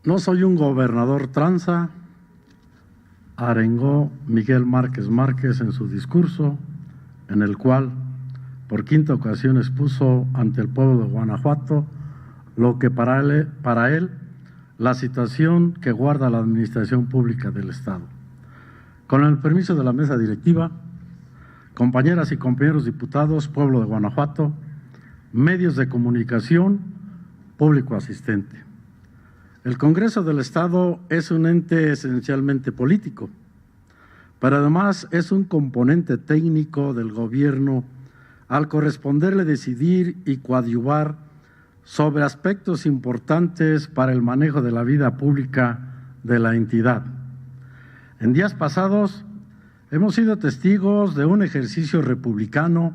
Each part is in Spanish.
No soy un gobernador tranza, arengó Miguel Márquez Márquez en su discurso, en el cual por quinta ocasión expuso ante el pueblo de Guanajuato lo que para él la situación que guarda la administración pública del Estado. Con el permiso de la mesa directiva, compañeras y compañeros diputados, pueblo de Guanajuato, medios de comunicación, público asistente. El Congreso del Estado es un ente esencialmente político, pero además es un componente técnico del gobierno al corresponderle decidir y coadyuvar sobre aspectos importantes para el manejo de la vida pública de la entidad. En días pasados hemos sido testigos de un ejercicio republicano,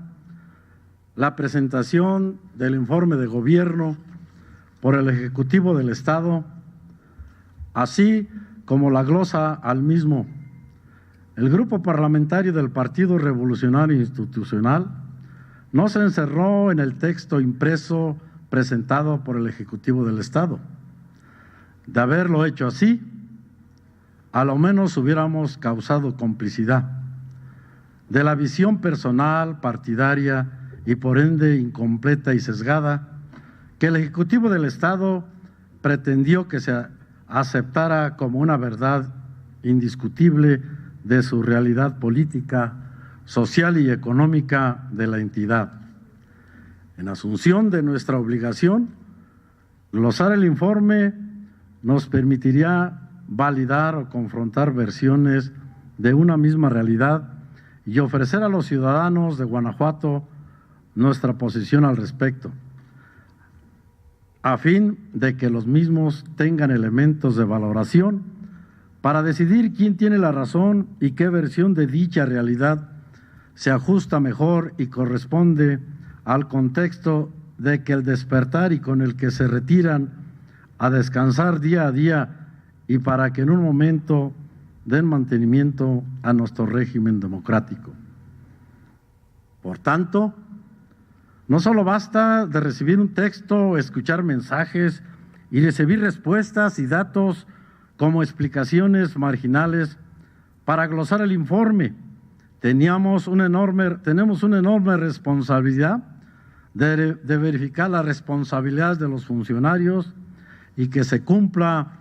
la presentación del informe de gobierno por el Ejecutivo del Estado, así como la glosa al mismo. El grupo parlamentario del Partido Revolucionario Institucional no se encerró en el texto impreso presentado por el Ejecutivo del Estado. De haberlo hecho así, a lo menos hubiéramos causado complicidad de la visión personal, partidaria y por ende incompleta y sesgada que el Ejecutivo del Estado pretendió que se aceptara como una verdad indiscutible de su realidad política, social y económica de la entidad. En asunción de nuestra obligación, glosar el informe nos permitiría validar o confrontar versiones de una misma realidad y ofrecer a los ciudadanos de Guanajuato nuestra posición al respecto, a fin de que los mismos tengan elementos de valoración para decidir quién tiene la razón y qué versión de dicha realidad se ajusta mejor y corresponde al contexto de que el despertar y con el que se retiran a descansar día a día y para que en un momento den mantenimiento a nuestro régimen democrático. Por tanto, no solo basta de recibir un texto, escuchar mensajes y recibir respuestas y datos como explicaciones marginales para glosar el informe. Tenemos una enorme responsabilidad de verificar las responsabilidades de los funcionarios y que se cumpla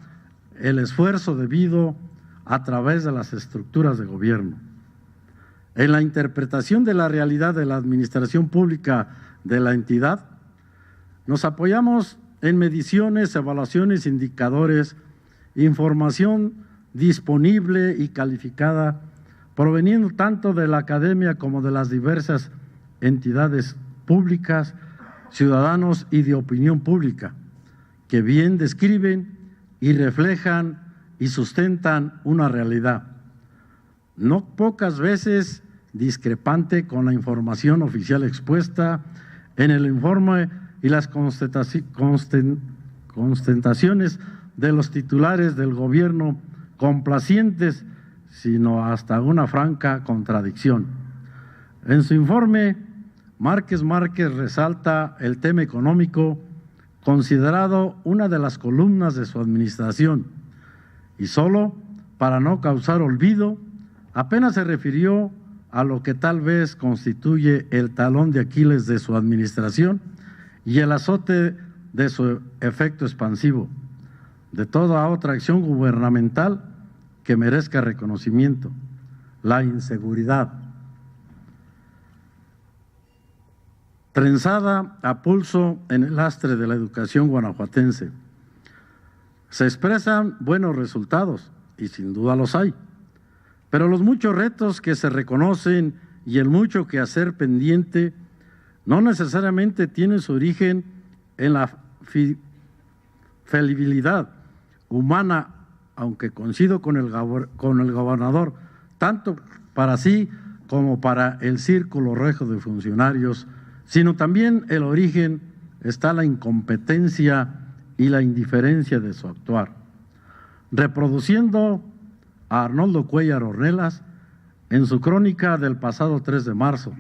el esfuerzo debido a través de las estructuras de gobierno. En la interpretación de la realidad de la administración pública de la entidad, nos apoyamos en mediciones, evaluaciones, indicadores, información disponible y calificada, proveniendo tanto de la academia como de las diversas entidades públicas, ciudadanos y de opinión pública, que bien describen y reflejan y sustentan una realidad, no pocas veces discrepante con la información oficial expuesta en el informe y las constataciones de los titulares del gobierno complacientes, sino hasta una franca contradicción. En su informe, Márquez resalta el tema económico considerado una de las columnas de su administración y solo para no causar olvido, apenas se refirió a lo que tal vez constituye el talón de Aquiles de su administración y el azote de su efecto expansivo, de toda otra acción gubernamental que merezca reconocimiento, la inseguridad. Trenzada a pulso en el lastre de la educación guanajuatense. Se expresan buenos resultados, y sin duda los hay, pero los muchos retos que se reconocen y el mucho que hacer pendiente no necesariamente tienen su origen en la falibilidad humana, aunque coincido con el gobernador, tanto para sí como para el círculo rejo de funcionarios, sino también el origen está la incompetencia y la indiferencia de su actuar. Reproduciendo a Arnoldo Cuéllar Ornelas en su crónica del pasado 3 de marzo,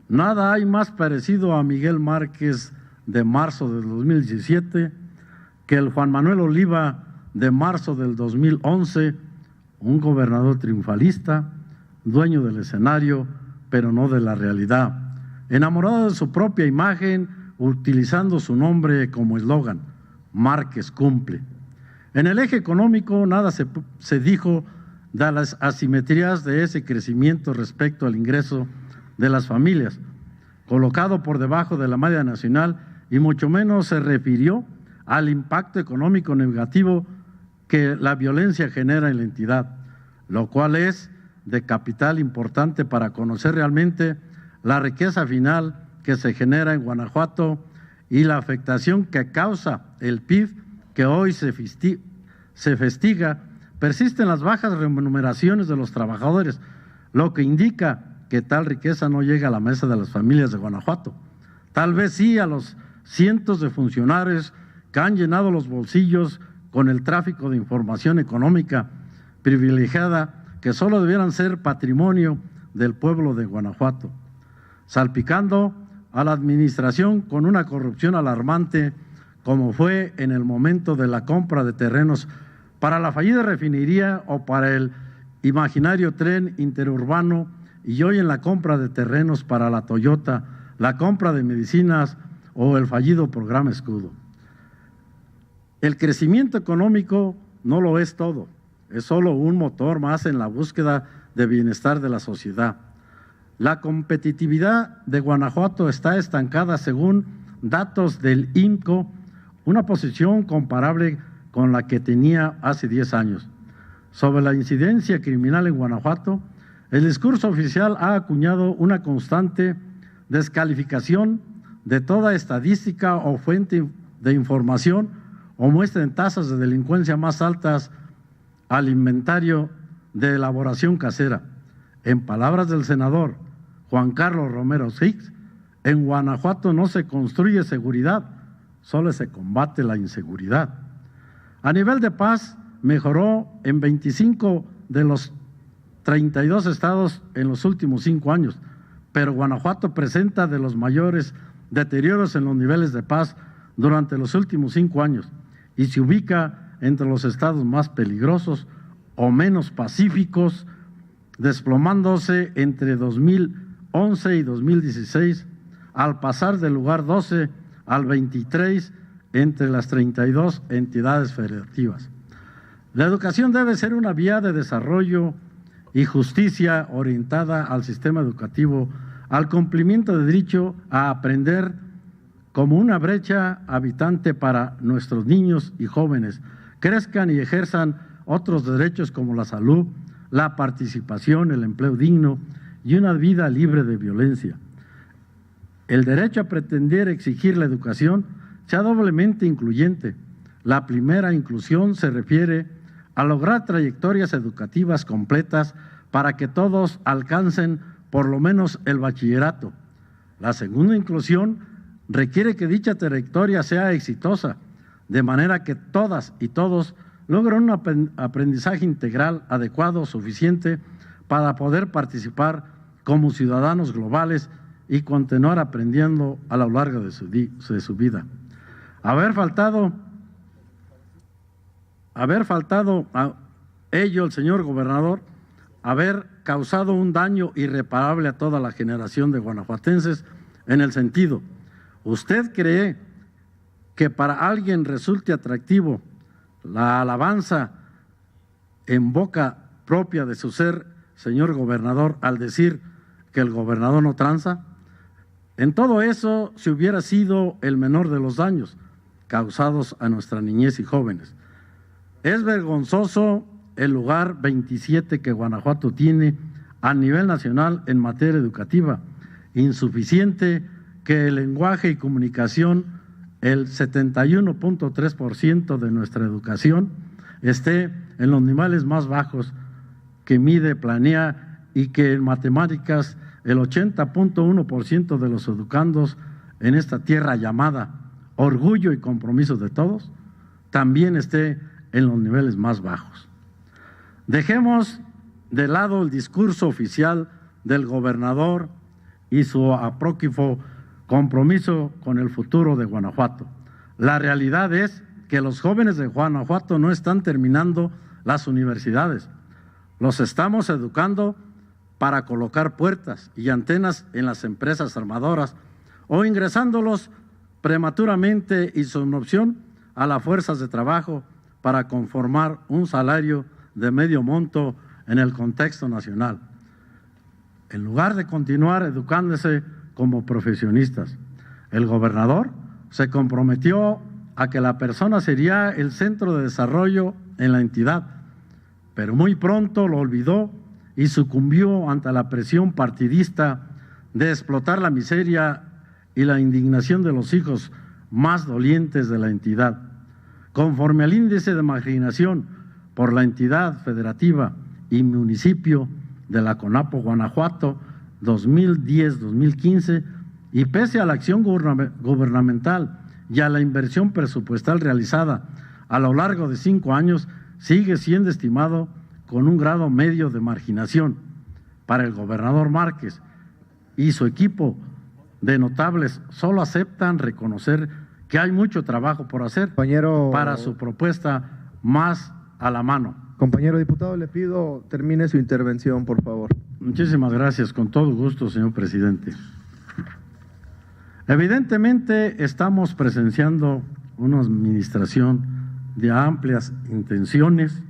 nada hay más parecido a Miguel Márquez de marzo de 2017 que el Juan Manuel Oliva de marzo del 2011, un gobernador triunfalista, dueño del escenario, pero no de la realidad, enamorado de su propia imagen, utilizando su nombre como eslogan, Márquez cumple. En el eje económico nada se dijo de las asimetrías de ese crecimiento respecto al ingreso de las familias, colocado por debajo de la media nacional, y mucho menos se refirió al impacto económico negativo que la violencia genera en la entidad, lo cual es de capital importante para conocer realmente la riqueza final que se genera en Guanajuato y la afectación que causa el PIB que hoy se festiga. Persisten las bajas remuneraciones de los trabajadores, lo que indica que tal riqueza no llega a la mesa de las familias de Guanajuato. Tal vez sí a los cientos de funcionarios que han llenado los bolsillos con el tráfico de información económica privilegiada que solo debieran ser patrimonio del pueblo de Guanajuato, salpicando a la administración con una corrupción alarmante como fue en el momento de la compra de terrenos para la fallida refinería o para el imaginario tren interurbano, y hoy en la compra de terrenos para la Toyota, la compra de medicinas o el fallido programa Escudo. El crecimiento económico no lo es todo, es solo un motor más en la búsqueda de bienestar de la sociedad. La competitividad de Guanajuato está estancada según datos del INCO, una posición comparable con la que tenía hace 10 años. Sobre la incidencia criminal en Guanajuato, el discurso oficial ha acuñado una constante descalificación de toda estadística o fuente de información o muestra en tasas de delincuencia más altas al inventario de elaboración casera. En palabras del senador Juan Carlos Romero Hicks, en Guanajuato no se construye seguridad, solo se combate la inseguridad. A nivel de paz, mejoró en 25 de los 32 estados en los últimos 5 años, pero Guanajuato presenta de los mayores deterioros en los niveles de paz durante los últimos 5 años y se ubica entre los estados más peligrosos o menos pacíficos, desplomándose entre 2011 y 2016 al pasar del lugar 12 al 23 entre las 32 entidades federativas. La educación debe ser una vía de desarrollo y justicia orientada al sistema educativo, al cumplimiento de derecho a aprender como una brecha habitante para nuestros niños y jóvenes, crezcan y ejerzan otros derechos como la salud, la participación, el empleo digno y una vida libre de violencia. El derecho a pretender exigir la educación sea doblemente incluyente. La primera inclusión se refiere a lograr trayectorias educativas completas para que todos alcancen por lo menos el bachillerato. La segunda inclusión requiere que dicha trayectoria sea exitosa, de manera que todas y todos logren un aprendizaje integral adecuado, suficiente para poder participar como ciudadanos globales y continuar aprendiendo a lo largo de su vida. Haber faltado a ello el señor gobernador, haber causado un daño irreparable a toda la generación de guanajuatenses en el sentido, ¿usted cree que para alguien resulte atractivo la alabanza en boca propia de su ser, señor gobernador, al decir que el gobernador no tranza? En todo eso se hubiera sido el menor de los daños causados a nuestra niñez y jóvenes. Es vergonzoso el lugar 27 que Guanajuato tiene a nivel nacional en materia educativa, insuficiente que el lenguaje y comunicación, el 71.3% de nuestra educación, esté en los niveles más bajos que mide, planea, y que en matemáticas el 80.1% de los educandos en esta tierra llamada orgullo y compromiso de todos, también esté en los niveles más bajos. Dejemos de lado el discurso oficial del gobernador y su apócrifo compromiso con el futuro de Guanajuato. La realidad es que los jóvenes de Guanajuato no están terminando las universidades. Los estamos educando para colocar puertas y antenas en las empresas armadoras o ingresándolos prematuramente y sin opción a las fuerzas de trabajo para conformar un salario de medio monto en el contexto nacional, en lugar de continuar educándose como profesionistas. El gobernador se comprometió a que la persona sería el centro de desarrollo en la entidad, pero muy pronto lo olvidó y sucumbió ante la presión partidista de explotar la miseria y la indignación de los hijos más dolientes de la entidad. Conforme al índice de marginación por la entidad federativa y municipio de la CONAPO Guanajuato 2010-2015, y pese a la acción gubernamental y a la inversión presupuestal realizada a lo largo de 5 años, sigue siendo estimado con un grado medio de marginación. Para el gobernador Márquez y su equipo de notables solo aceptan reconocer que hay mucho trabajo por hacer para su propuesta más a la mano. Compañero diputado, le pido termine su intervención, por favor. Muchísimas gracias, con todo gusto, señor presidente. Evidentemente estamos presenciando una administración de amplias intenciones,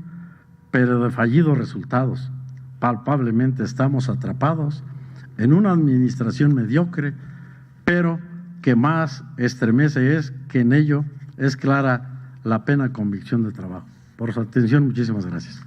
pero de fallidos resultados. Palpablemente estamos atrapados en una administración mediocre, pero que más estremece es que en ello es clara la plena convicción de trabajo. Por su atención, muchísimas gracias.